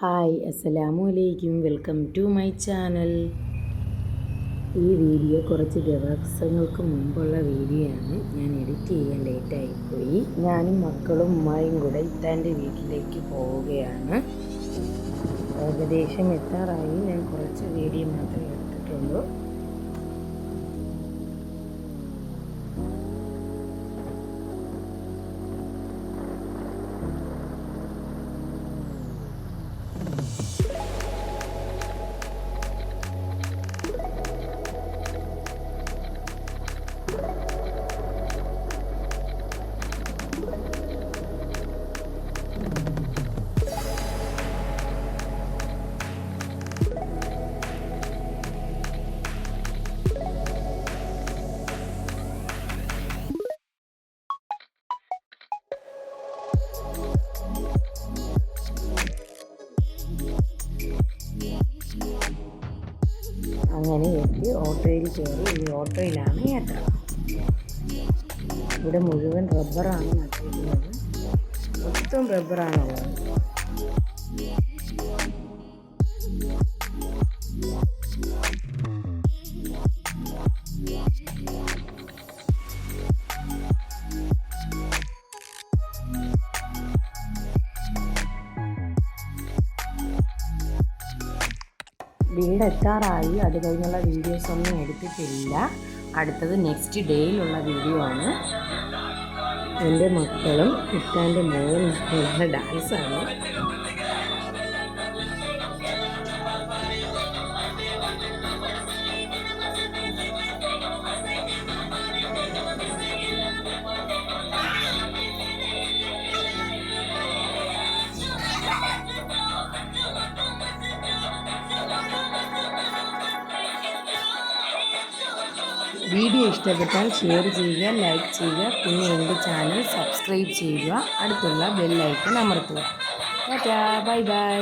Hi അസ്സലാമു അലൈക്കും, welcome to my channel. ഈ വീഡിയോ കുറച്ച് ദിവസങ്ങൾക്ക് മുമ്പുള്ള വീഡിയോ ആണ്. ഞാൻ എഡിറ്റ് ചെയ്യാൻ ലേറ്റായിപ്പോയി. ഞാനും മക്കളും ഉമ്മായും കൂടെ ഇത്താൻ്റെ വീട്ടിലേക്ക് പോവുകയാണ്. ഏകദേശം എത്താറായി. ഞാൻ കുറച്ച് വീഡിയോ മാത്രമേ എടുത്തിട്ടുള്ളൂ. അങ്ങനെ എത്തി ഓട്ടോയിൽ കയറി. ഈ ഓട്ടോയിലാണ് യാത്ര. ഇവിടെ മുഴുവൻ റബ്ബറാണ് നട്ടിരിക്കുന്നത്. മൊത്തം റബ്ബറാണുള്ളത്. വീടെത്താറായി. അത് കഴിഞ്ഞുള്ള വീഡിയോസ് ഒന്നും എടുത്തിട്ടില്ല. അടുത്തത് നെക്സ്റ്റ് ഡേയിലുള്ള വീഡിയോ ആണ്. എൻ്റെ മക്കളും ഇത്താൻ്റെ മോളും നല്ല ഡാൻസാണ്. വീഡിയോ ഇഷ്ടപ്പെട്ടാൽ ഷെയർ ചെയ്യുക, ലൈക്ക് ചെയ്യുക, പിന്നെ എൻ്റെ ചാനൽ സബ്സ്ക്രൈബ് ചെയ്യുക. അടുത്തുള്ള ബെൽ ഐക്കൺ അമർത്തുക. Tata, bye bye.